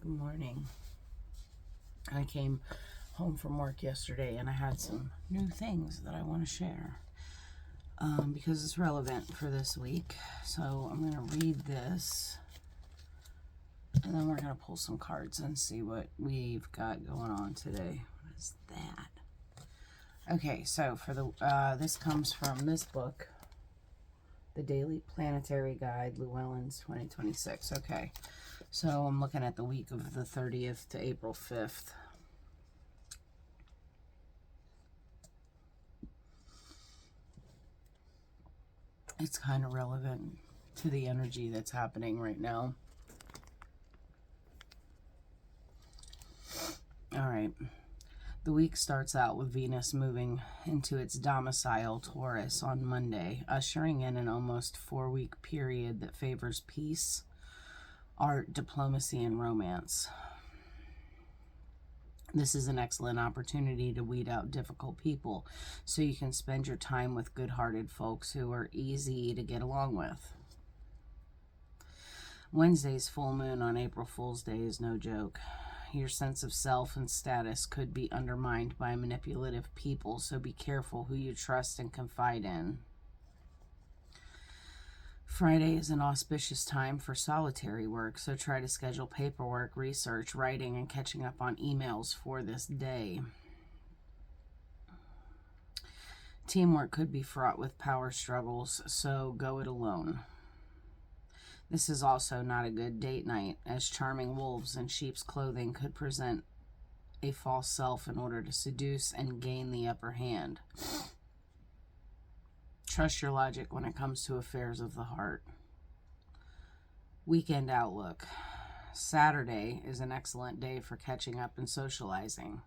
Good morning. I came home from work yesterday and I had some new things that I want to share because it's relevant for this week. So I'm going to read this and then we're going to pull some cards and see what we've got going on today. What is that? Okay, so for the this comes from this book, The Daily Planetary Guide, Llewellyn's 2026. Okay, so I'm looking at the week of the 30th to April 5th. It's kind of relevant to the energy that's happening right now. All right. The week starts out with Venus moving into its domicile, Taurus, on Monday, ushering in an almost 4-week period that favors peace, art, diplomacy, and romance. This is an excellent opportunity to weed out difficult people so you can spend your time with good-hearted folks who are easy to get along with. Wednesday's full moon on April Fool's Day is no joke. Your sense of self and status could be undermined by manipulative people, so be careful who you trust and confide in. Friday is an auspicious time for solitary work, so try to schedule paperwork, research, writing, and catching up on emails for this day. Teamwork could be fraught with power struggles, so go it alone. This is also not a good date night, as charming wolves in sheep's clothing could present a false self in order to seduce and gain the upper hand. Trust your logic when it comes to affairs of the heart. Weekend outlook. Saturday is an excellent day for catching up and socializing.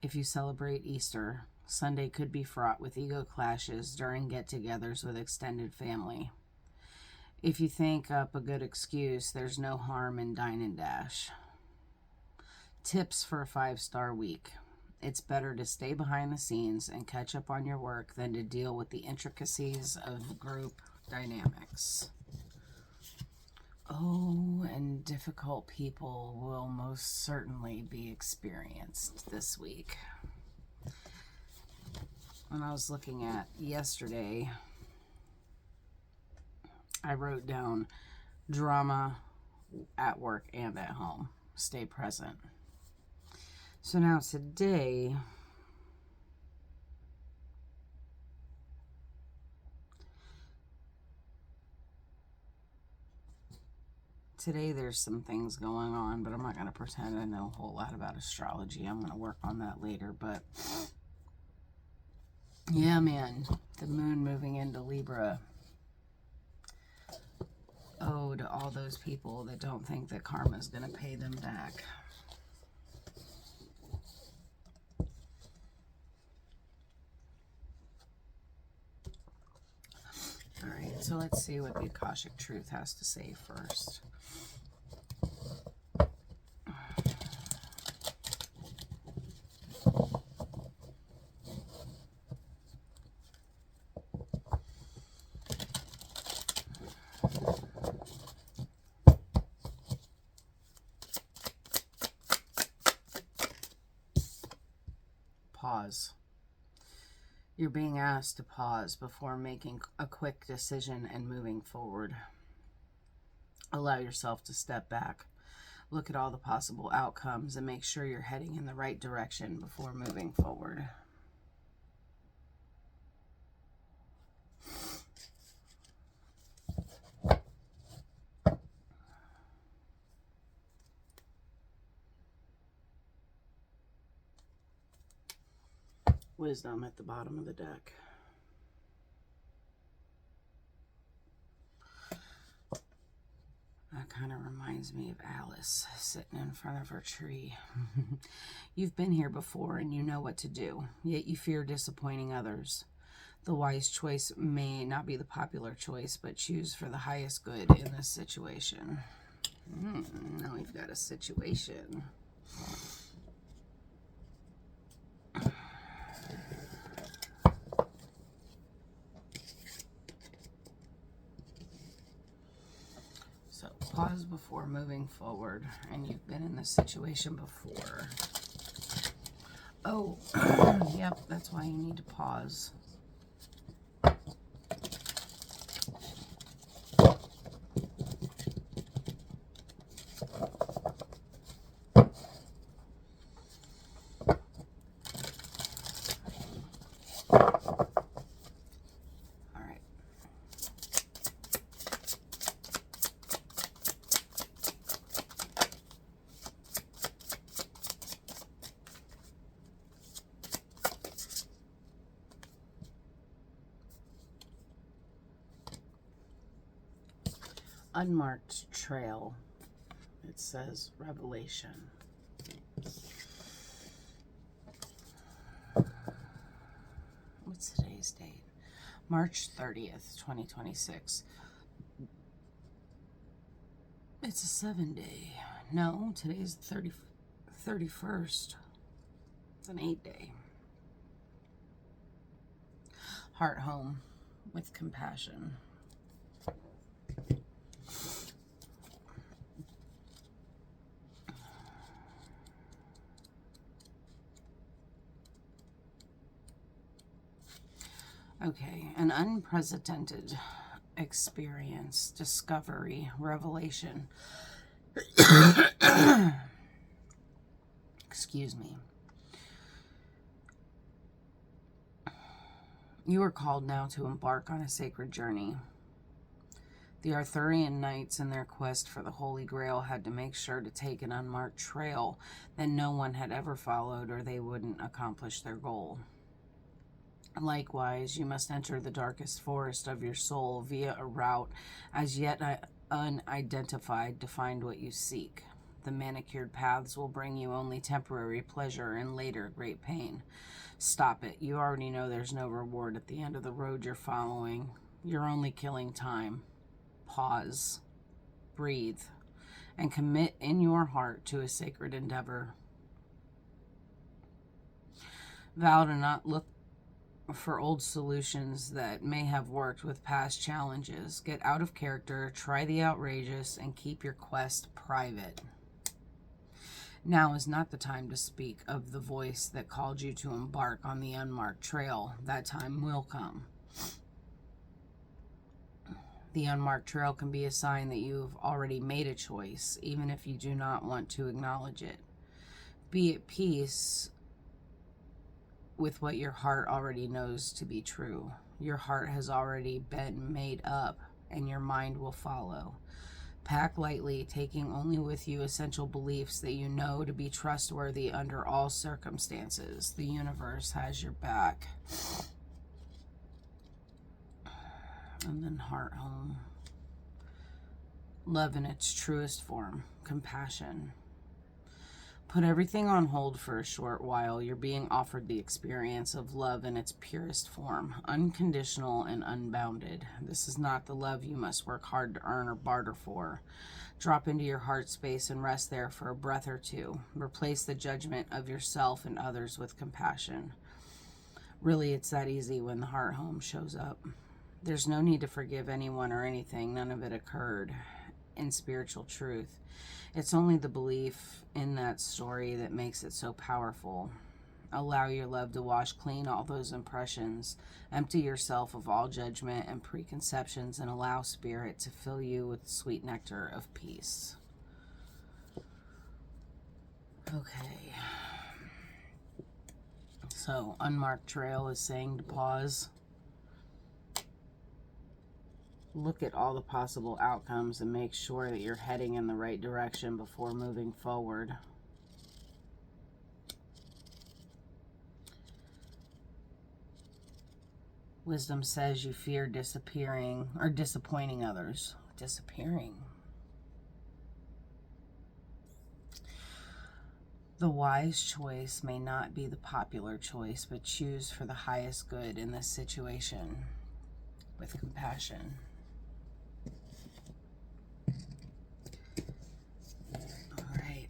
If you celebrate Easter, Sunday could be fraught with ego clashes during get-togethers with extended family. If you think up a good excuse, there's no harm in dine and dash. Tips for a 5-star week. It's better to stay behind the scenes and catch up on your work than to deal with the intricacies of group dynamics. Oh, and difficult people will most certainly be experienced this week. When I was looking at yesterday, I wrote down drama at work and at home. Stay present. So now today, there's some things going on, but I'm not going to pretend I know a whole lot about astrology. I'm going to work on that later, but yeah, man, the moon moving into Libra. Oh, to all those people that don't think that karma is going to pay them back. All right, so let's see what the Akashic truth has to say first. Pause. You're being asked to pause before making a quick decision and moving forward. Allow yourself to step back. Look at all the possible outcomes and make sure you're heading in the right direction before moving forward. Wisdom at the bottom of the deck. That kind of reminds me of Alice sitting in front of her tree. You've been here before and you know what to do, yet you fear disappointing others. The wise choice may not be the popular choice, but choose for the highest good in this situation. Now we've got a situation. Pause before moving forward, and you've been in this situation before. Oh, yep, that's why you need to pause. Unmarked Trail. It says Revelation. What's today's date? March 30th, 2026. It's a 7-day. No, today's the 31st. It's an 8-day. Heart home with compassion. Okay, an unprecedented experience, discovery, revelation. Excuse me. You are called now to embark on a sacred journey. The Arthurian knights, in their quest for the Holy Grail, had to make sure to take an unmarked trail that no one had ever followed, or they wouldn't accomplish their goal. Likewise, you must enter the darkest forest of your soul via a route as yet unidentified to find what you seek. The manicured paths will bring you only temporary pleasure and later great pain. Stop it. You already know there's no reward at the end of the road you're following. You're only killing time. Pause, breathe, and commit in your heart to a sacred endeavor. Vow to not look for old solutions that may have worked with past challenges. Get out of character, try the outrageous, and keep your quest private. Now is not the time to speak of the voice that called you to embark on the unmarked trail. That time will come. The unmarked trail can be a sign that you've already made a choice, even if you do not want to acknowledge it. Be at peace with what your heart already knows to be true. Your heart has already been made up, and your mind will follow. Pack lightly, taking only with you essential beliefs that you know to be trustworthy under all circumstances. The universe has your back. And then heart home. Love in its truest form. Compassion. Put everything on hold for a short while. You're being offered the experience of love in its purest form, unconditional and unbounded. This is not the love you must work hard to earn or barter for. Drop into your heart space and rest there for a breath or two. Replace the judgment of yourself and others with compassion. Really, it's that easy when the heart home shows up. There's no need to forgive anyone or anything. None of it occurred. In spiritual truth, it's only the belief in that story that makes it so powerful. Allow your love to wash clean all those impressions. Empty yourself of all judgment and preconceptions, and allow spirit to fill you with the sweet nectar of peace. Okay. So, Unmarked Trail is saying to pause. Look at all the possible outcomes and make sure that you're heading in the right direction before moving forward. Wisdom says you fear disappearing or disappointing others. Disappearing. The wise choice may not be the popular choice, but choose for the highest good in this situation with compassion. All right.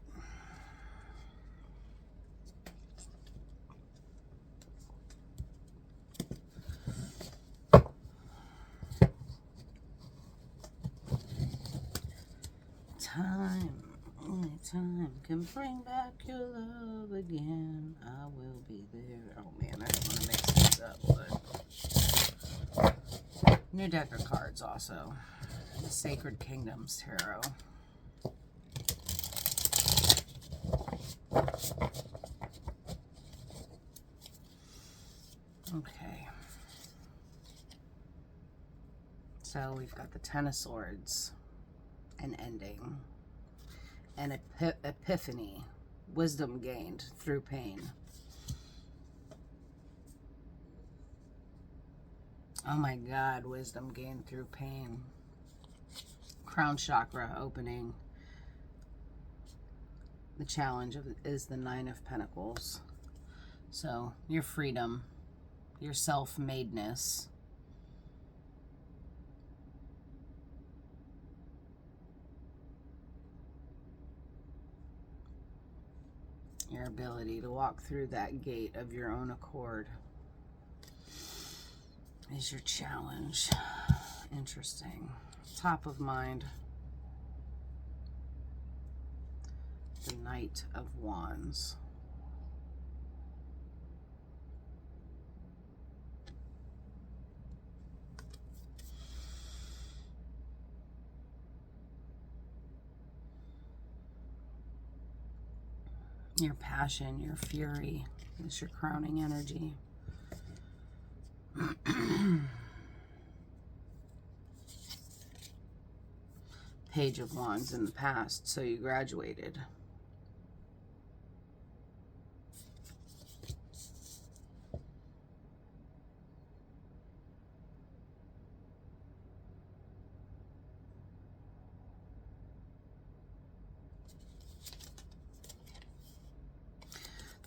Time time can bring back your love again, I will be there. Oh man, I don't want to mix these up, but new deck of cards also. The Sacred Kingdoms Tarot. Okay. So we've got the Ten of Swords, an ending, an epiphany, wisdom gained through pain. Oh my God, wisdom gained through pain. Crown chakra opening. The challenge is the Nine of Pentacles. So your freedom, your self-madeness. Your ability to walk through that gate of your own accord is your challenge. Interesting. Top of mind. The Knight of Wands. Your passion, your fury is your crowning energy. Page of Wands in the past, so you graduated.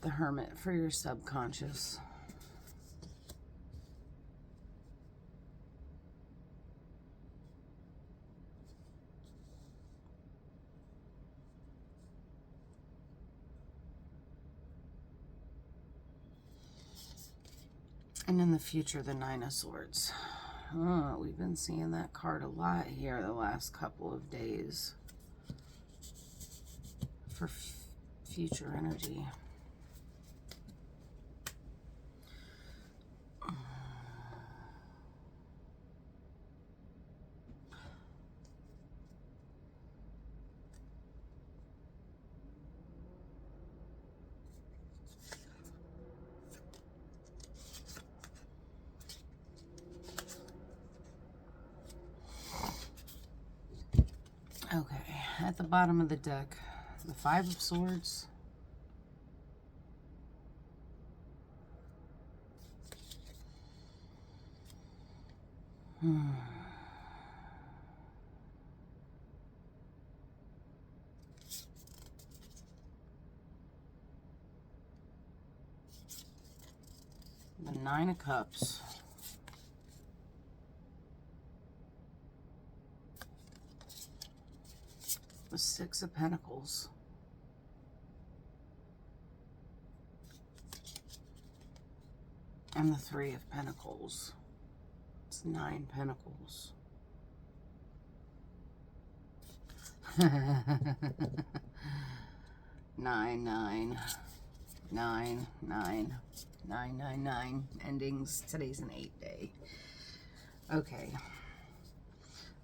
The Hermit for your subconscious. And in the future, the Nine of Swords. Oh, we've been seeing that card a lot here the last couple of days for future energy. Okay, at the bottom of the deck, the Five of Swords. The Nine of Cups. The Six of Pentacles. And the Three of Pentacles. It's 9 Pentacles. Nine, nine, nine, nine, 999 endings. Today's an 8-day. Okay.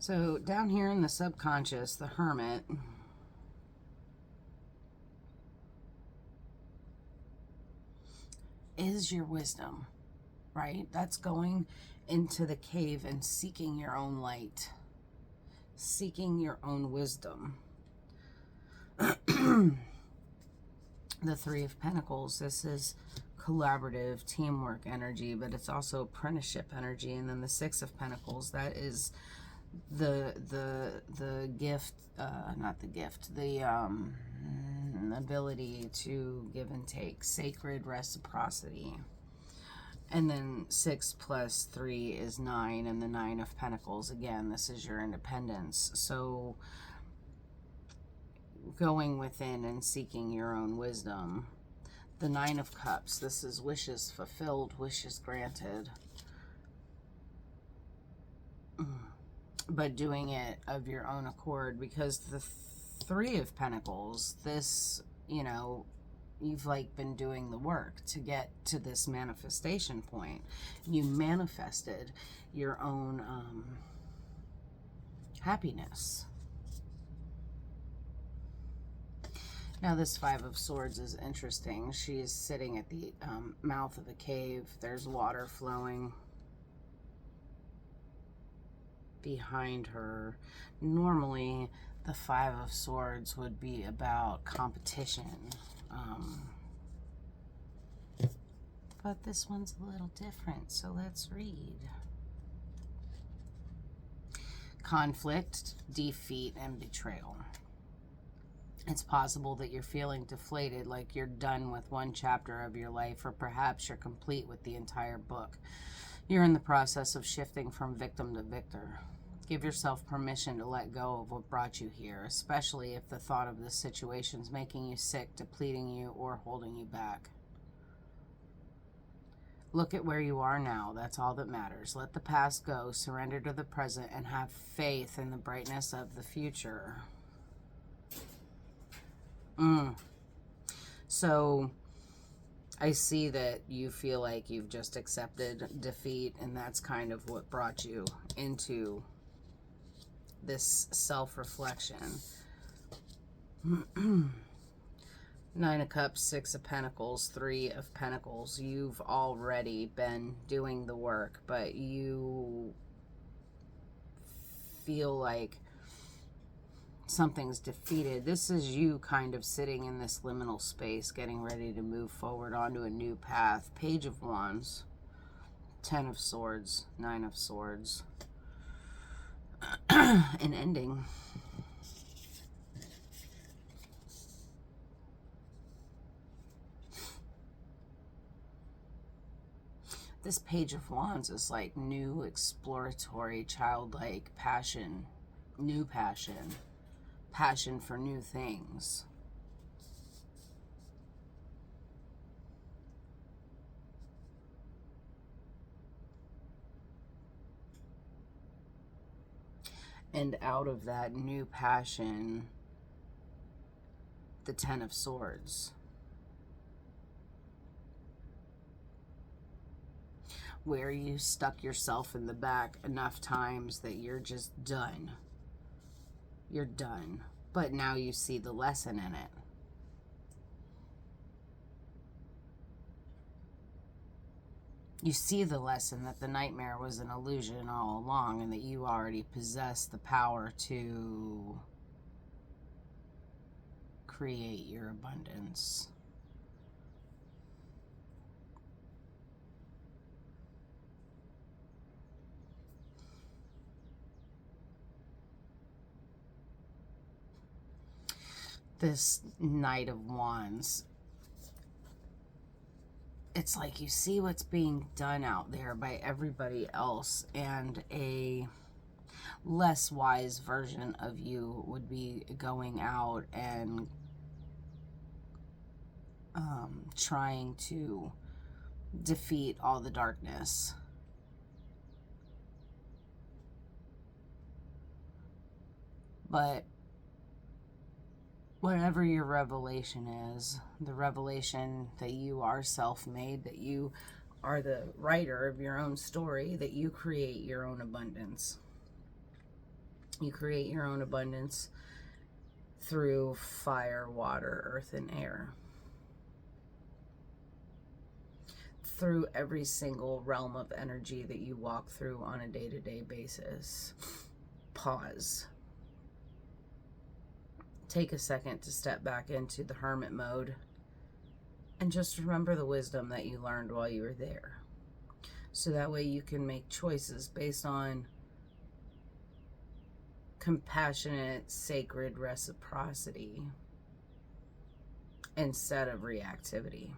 So down here in the subconscious, the Hermit is your wisdom, right? That's going into the cave and seeking your own light, seeking your own wisdom. The Three of Pentacles, this is collaborative teamwork energy, but it's also apprenticeship energy. And then the Six of Pentacles, that is the gift, not the gift, the ability to give and take, sacred reciprocity. And then 6 plus 3 is 9, and the Nine of Pentacles, again, this is your independence. So going within and seeking your own wisdom. The Nine of Cups, this is wishes fulfilled, wishes granted. But doing it of your own accord, because the Three of Pentacles. This, you know, you've like been doing the work to get to this manifestation point. You manifested your own happiness. Now this Five of Swords is interesting. She is sitting at the mouth of a cave. There's water flowing behind her. Normally the Five of Swords would be about competition. But this one's a little different, so let's read. Conflict, defeat, and betrayal. It's possible that you're feeling deflated, like you're done with one chapter of your life, or perhaps you're complete with the entire book. You're in the process of shifting from victim to victor. Give yourself permission to let go of what brought you here, especially if the thought of this situation is making you sick, depleting you, or holding you back. Look at where you are now. That's all that matters. Let the past go, surrender to the present, and have faith in the brightness of the future. So I see that you feel like you've just accepted defeat, and that's kind of what brought you into this self-reflection. Nine of Cups, Six of Pentacles, Three of Pentacles. You've already been doing the work, but you feel like something's defeated. This is you kind of sitting in this liminal space, getting ready to move forward onto a new path. Page of Wands, Ten of Swords, Nine of Swords. An ending. This Page of Wands is like new, exploratory, childlike passion, new passion, passion for new things. And out of that new passion, the Ten of Swords. Where you stuck yourself in the back enough times that you're just done. You're done. But now you see the lesson in it. You see the lesson that the nightmare was an illusion all along, and that you already possess the power to create your abundance. This Knight of Wands, it's like you see what's being done out there by everybody else, and a less wise version of you would be going out and trying to defeat all the darkness. But whatever your revelation is, the revelation that you are self-made, that you are the writer of your own story, that you create your own abundance. You create your own abundance through fire, water, earth, and air. Through every single realm of energy that you walk through on a day-to-day basis. Pause. Take a second to step back into the hermit mode and just remember the wisdom that you learned while you were there. So that way you can make choices based on compassionate, sacred reciprocity instead of reactivity.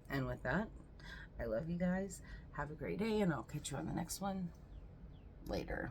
And with that, I love you guys. Have a great day, and I'll catch you on the next one later.